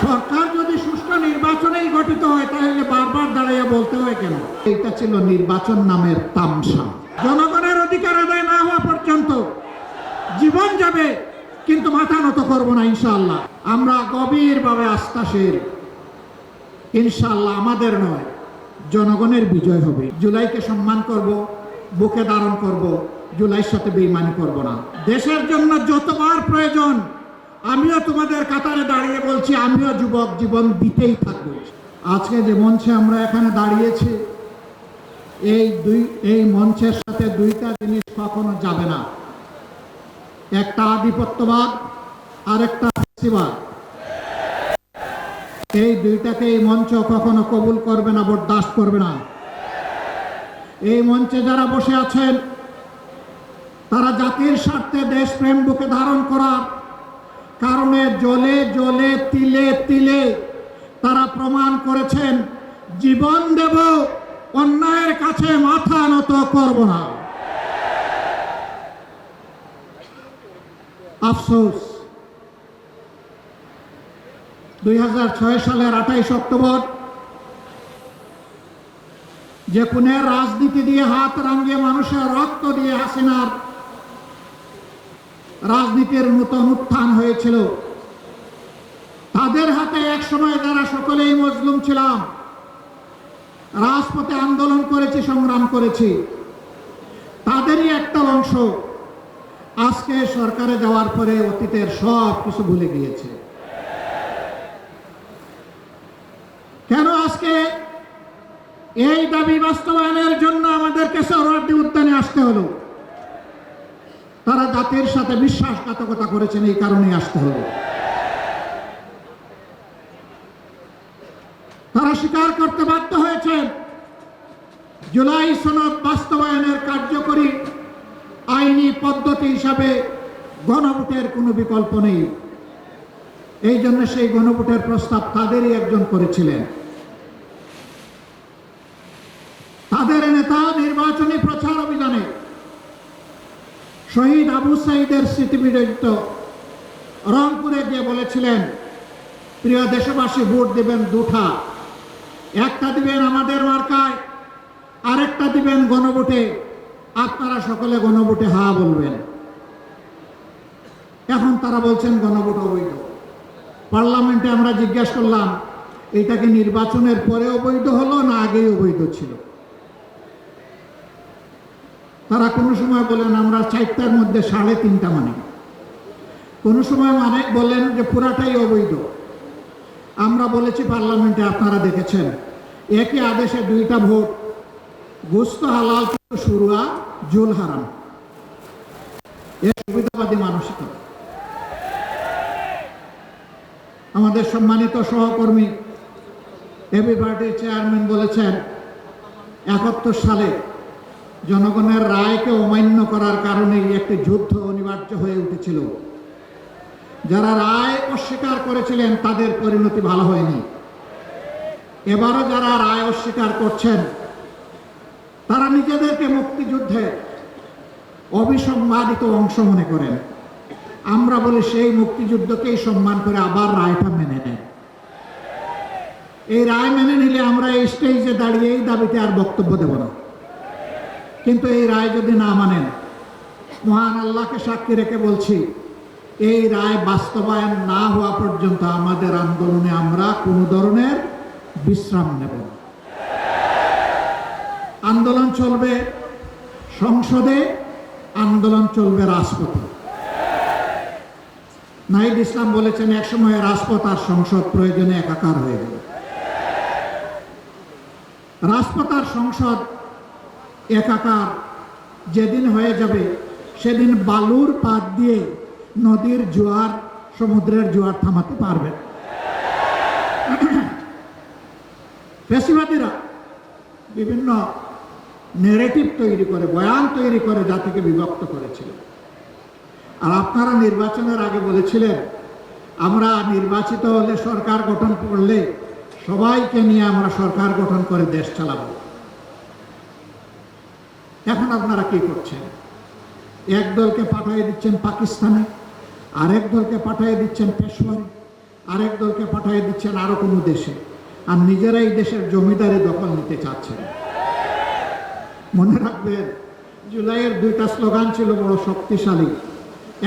সরকার যদি সুষ্ঠু নির্বাচনেই গঠিত হয় তাহলে বারবার দাঁড়াইয়া বলতে হয় কেন? এটা ছিল নির্বাচন নামের তামসা। জনগণের অধিকার আদায় না হওয়া পর্যন্ত জীবন যাবে, কিন্তু মাথা নত করব না ইনশাআল্লাহ। আমরা গভীরভাবে আস্থাশীল, ইনশাআল্লাহ আমাদের নয় জনগণের বিজয় হবে। জুলাইকে সম্মান করব, বুকে ধারণ করব, জুলাইয়ের সাথে বেঈমানি করব না। দেশের জন্য যতবার প্রয়োজন আমিও তোমাদের কাতারে দাঁড়িয়ে বলছি, আমিও যুবক, জীবন দিতেই থাকবো। আজকে যে মঞ্চে আমরা এখানে দাঁড়িয়েছি, এই মঞ্চের সাথে দুইটা জিনিস কখনো যাবে না, একটা আধিপত্যবাদ আর একটা ফ্যাসিবাদ। এই দুইটাকে এই মঞ্চ কখনো কবুল করবে না, বরদাস্ত করবে না। এই মঞ্চে যারা বসে আছেন তারা জাতির স্বার্থে দেশপ্রেম বুকে ধারণ করার কারণে জ্বলে জ্বলে তিলে তিলে তারা প্রমাণ করেছেন, জীবন দেব, অন্যায়ের কাছে মাথা নত করব না। আফসোস, 2006 সালের 28 অক্টোবর যে খুনের রাজনীতি দিয়ে হাত রাঙিয়ে মানুষের রক্ত দিয়ে হাসিনার রাজনীতির নতুন উত্থান হয়েছিল, তাদের হাতে একসময় যারা সকলেই মজলুম ছিলাম, রাজপথে আন্দোলন করেছি, সংগ্রাম করেছি, তাদেরই একটা অংশ আজকে সরকারে যাওয়ার পরে অতীতের সব কিছু ভুলে গিয়েছে। কেন আজকে এই দাবি বাস্তবায়নের জন্য আমাদেরকে সোহরাওয়ার্দী উদ্যানে আসতে হলো? তারা জাতির সাথে বিশ্বাসঘাতকতা করেছেন, এই কারণেই আসতে হলো। তারা স্বীকার করতে বাধ্য হয়েছেন জুলাই সনদ বাস্তবায়নের কার্যকরী আইনি পদ্ধতি হিসাবে গণভোটের কোনো বিকল্প নেই। এই জন্য সেই গণভোটের প্রস্তাব তাদেরই একজন করেছিলেন। তাদের নেতা নির্বাচনী প্রচার অভিযানে শহীদ আবু সাঈদের স্মৃতিবিজড়িত রংপুরে গিয়ে বলেছিলেন, প্রিয় দেশবাসী, ভোট দেবেন দুটা, একটা দিবেন আমাদের মার্কায়, আরেকটা দিবেন গণভোটে। আপনারা সকলে গণভোটে হা বলবেন। এখন তারা বলছেন গণভোট অবৈধ। পার্লামেন্টে আমরা জিজ্ঞাসা করলাম, এটা কি নির্বাচনের পরে অবৈধ হলো না আগেই অবৈধ ছিল? তারা কোনো সময় বলেন আমরা 4টার মধ্যে 3.5টা মানি, কোনো সময় বলেন যে পুরাটাই অবৈধ। আমরা বলেছি পার্লামেন্টে, আপনারা দেখেছেন একই আদেশে 2টা ভোট, গোস্ত হালাল কিন্তু শুরুয়া জুল হারাম। এর সুবিধাবাদী মানসিকতা। আমাদের সম্মানিত সহকর্মী এবি পার্টির চেয়ারম্যান বলেছেন, 71 সালে জনগণের রায়কে অমান্য করার কারণেই একটি যুদ্ধ অনিবার্য হয়ে উঠেছিল। যারা রায় অস্বীকার করেছিলেন তাদের পরিণতি ভালো হয়নি। এবারও যারা রায় অস্বীকার করছেন তারা নিজেদেরকে মুক্তিযুদ্ধে অবিসংবাদিত অংশ মনে করেন। আমরা বলি সেই মুক্তিযুদ্ধকেই সম্মান করে আবার রায়টা মেনে নেন। এই রায় মেনে নিলে আমরা এই স্টেজে দাঁড়িয়ে এই দাবিতে আর বক্তব্য দেব না। কিন্তু এই রায় যদি না মানেন, মহান আল্লাহকে সাক্ষী রেখে বলছি, এই রায় বাস্তবায়ন না হওয়া পর্যন্ত আমাদের আন্দোলনে আমরা কোনো ধরনের বিশ্রাম নেব না। আন্দোলন চলবে সংসদে, আন্দোলন চলবে রাজপথে। নাহিদ ইসলাম বলেছেন, একসময় রাজপথ আর সংসদ প্রয়োজনে একাকার হয়ে যাবে। রাজপথ আর সংসদ একাকার যেদিন হয়ে যাবে, সেদিন বালুর পাত দিয়ে নদীর জোয়ার, সমুদ্রের জোয়ার থামাতে পারবে। ফ্যাসিবাদীরা বিভিন্ন নেরেটিভ তৈরি করে, বয়ান তৈরি করে জাতিকে বিভক্ত করেছিল। আর আপনারা নির্বাচনের আগে বলেছিলেন, আমরা নির্বাচিত হলে, সরকার গঠন করলে সবাইকে নিয়ে আমরা সরকার গঠন করে দেশ চালাবো। এখন আপনারা কি করছেন? এক দলকে পাঠিয়ে দিচ্ছেন পাকিস্তানে, আরেক দলকে পাঠিয়ে দিচ্ছেন পেশোয়ারে, আরেক দলকে পাঠিয়ে দিচ্ছেন আরো কোনো দেশে, আর নিজেরাই দেশের জমিদারি দখল নিতে চাচ্ছেন। মনে রাখবেন, জুলাইয়ের দুইটা স্লোগান ছিল বড় শক্তিশালী।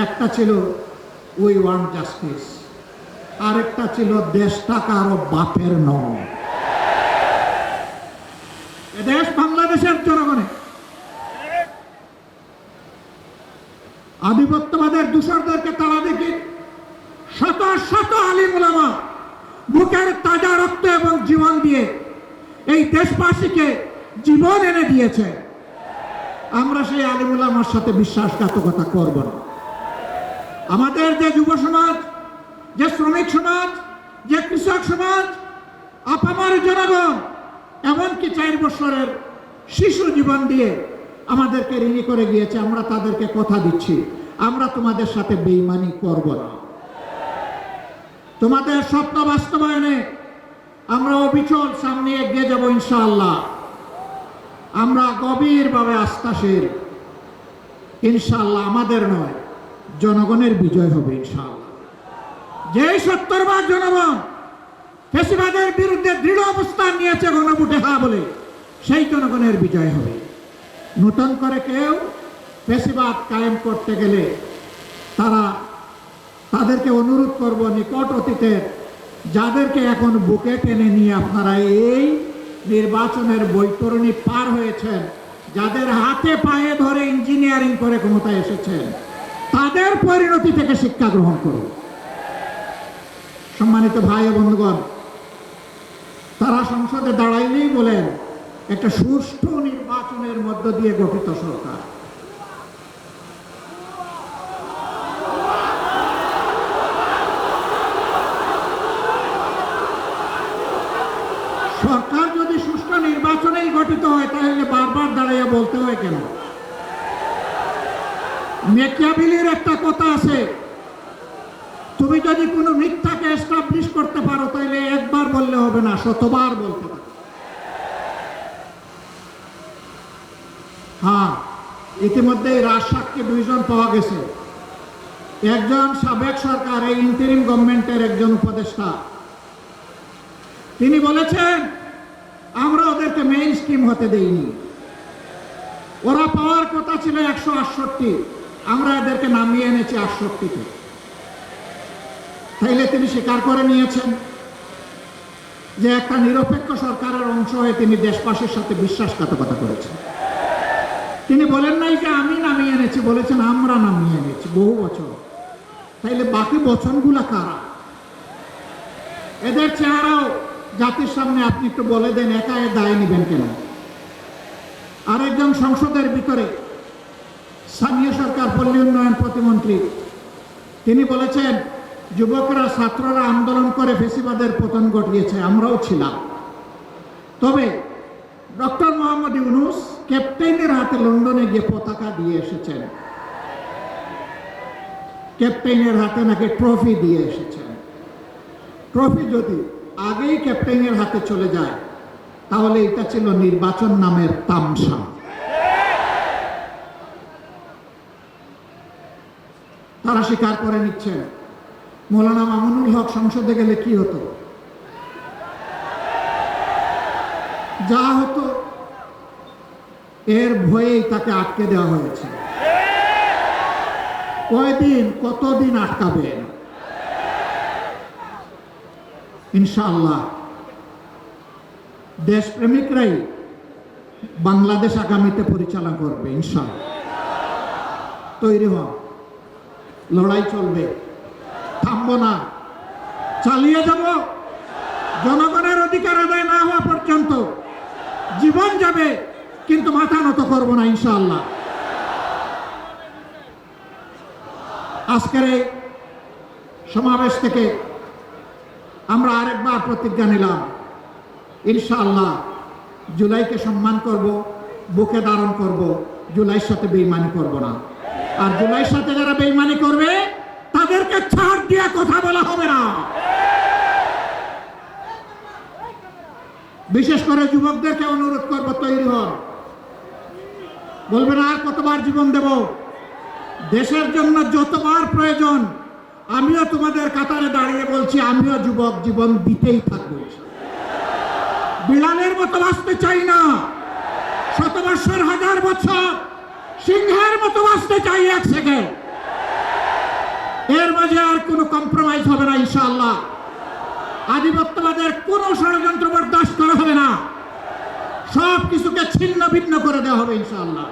একটা ছিল উই ওয়ান্ট জাস্টিস, আরেকটা ছিল দেশটা কারো বাপের নয়। দেশ বাংলাদেশের জনগণের। আধিপত্যবাদের দূষরদেরকে তারা দেখি শত শত আলিম ওলামা বুকের তাজা রক্ত এবং জীবন দিয়ে এই দেশবাসীকে জীবন এনে দিয়েছে। আমরা সেই আলিম ওলামার সাথে বিশ্বাসঘাতকতা করব না। আমাদের যে যুব সমাজ, যে শ্রমিক সমাজ, যে কৃষক সমাজ, আপামর জনগণ, এমনকি 4 বছরের শিশু জীবন দিয়ে আমাদেরকে ঋণী করে গিয়েছে, আমরা তাদেরকে কথা দিচ্ছি আমরা তোমাদের সাথে বেঈমানি করব না। তোমাদের স্বপ্ন বাস্তবায়নে আমরা অবিচল সামনে এগিয়ে যাব ইনশাআল্লাহ। আমরা গভীরভাবে আস্থাশীল, ইনশাআল্লাহ আমাদের নয় জনগণের বিজয় হবে ইনশাআল্লাহ। যেই 70 ভাগ জনগণ ফ্যাসিবাদের বিরুদ্ধে দৃঢ় অবস্থান নিয়েছে গণভোটে হ্যাঁ বলে, সেই জনগণের বিজয় হবে। নতুন করে কেউ ফ্যাসিবাদ কায়েম করতে গেলে তাদেরকে অনুরোধ করব, নিকট অতীতের যাদেরকে এখন বুকে টেনে নিয়ে আপনারা এই নির্বাচনের বৈতরণী পার হয়েছেন, যাদের হাতে পায়ে ধরে ইঞ্জিনিয়ারিং করে ক্ষমতায় এসেছেন, তাদের পরিণতি থেকে শিক্ষা গ্রহণ করুন। সম্মানিত ভাই ও বন্ধুগণ, তারা সংসদে দাঁড়াইলেই বলেন একটা সুষ্ঠু নির্বাচনের মধ্য দিয়ে গঠিত সরকার। সরকার যদি সুষ্ঠু নির্বাচনেই গঠিত হয় তাহলে বারবার দাঁড়াইয়া বলতে হয় কেন? মেকিয়াভেলির একটা কথা আছে, তুমি যদি কোনো মিথ্যাকে এস্টাবলিশ করতে পারো তাহলে একবার বললে হবে না, শতবার বলতে হবে। হ্যাঁ, ইতিমধ্যেই রাজসাক্ষী 2 জন পাওয়া গেছে। একজন সাবেক সরকার, এই ইন্টারিম গভর্নমেন্টের একজন উপদেষ্টা, তিনি বলেছেন আমরা ওদেরকে মেইন স্ট্রিম হতে দেইনি, ওরা পাওয়ার কথা ছিল 168, আমরা এদেরকে নামিয়ে এনেছি 68-তে। তাইলে তিনি স্বীকার করে নিয়েছেন যে একটা নিরপেক্ষ সরকারের অংশ হয়ে তিনি দেশবাসীর সাথে বিশ্বাসঘাতকতা করেছেন। তিনি বলেন নাই যে আমি নামিয়ে এনেছি, বলেছেন আমরা নামিয়ে এনেছি বহু বছর। তাইলে বাকি বচনগুলা কারা? এদের চেহারাও জাতির সামনে আপনি একটু বলে দেন, একা এ দায় নেবেন কেন? আরেকজন সংসদের ভিতরে স্থানীয় সরকার পল্লী উন্নয়ন প্রতিমন্ত্রী, তিনি বলেছেন যুবকরা ছাত্ররা আন্দোলন করে ফ্যাসিবাদের পতন ঘটিয়েছে, আমরাও ছিলাম। তবে ডক্টর মোহাম্মদ ইউনূস ক্যাপ্টেনের হাতে লন্ডনে গিয়ে পতাকা দিয়ে এসেছেন, ক্যাপ্টেনের হাতে নাকি ট্রফি দিয়ে এসেছেন। ট্রফি যদি আগেই ক্যাপ্টেনের হাতে চলে যায় তাহলে এটা ছিল নির্বাচন নামের তামসা। তারা স্বীকার করে নিচ্ছেন মৌলানা মামুনুল হক সংসদে গেলে কি হতো? যা হতো এর ভয়েই তাকে আটকে দেওয়া হয়েছে। কয়দিন, কতদিন আটকাবেন? ইনশাআল্লাহ দেশপ্রেমিকরাই বাংলাদেশ আগামীতে পরিচালনা করবে ইনশাআল্লাহ। তৈরি হন, লড়াই চলবে, থামবো না, চালিয়ে যাব। জনগণের অধিকার আদায় না হওয়া পর্যন্ত জীবন যাবে, কিন্তু মাথা নত করবো না ইনশাআল্লাহ। আজকের এই সমাবেশ থেকে আমরা আরেকবার প্রতিজ্ঞা নিলাম, ইনশাআল্লাহ জুলাইকে সম্মান করব, বুকে ধারণ করব, জুলাইয়ের সাথে বেঈমানি করব না। আর জুলাইয়ের সাথে যারা বেঈমানি করবে তাদেরকে ছাড় দিয়ে কথা বলা হবে না। বিশেষ করে যুবকদেরকে অনুরোধ করব, তৈরি হন। বলবেন আর কতবার জীবন দেব? দেশের জন্য যতবার প্রয়োজন আমিও তোমাদের কাতারে দাঁড়িয়ে বলছি, আমিও যুবক জীবন দিতেই থাকবো। বিড়ালের মতো বাঁচতে চাই না, শত বৎসর, হাজার বছর, সিংহের মতো বাঁচতে চাই 1 সেকেন্ড। এর মাঝে আর কোনো কম্প্রোমাইজ হবে না ইনশাআল্লাহ। আধিপত্যবাদের কোনো ষড়যন্ত্র বরদাস্ত করা হবে না, সব কিছুকে ছিন্ন ভিন্ন করে দেওয়া হবে ইনশাআল্লাহ।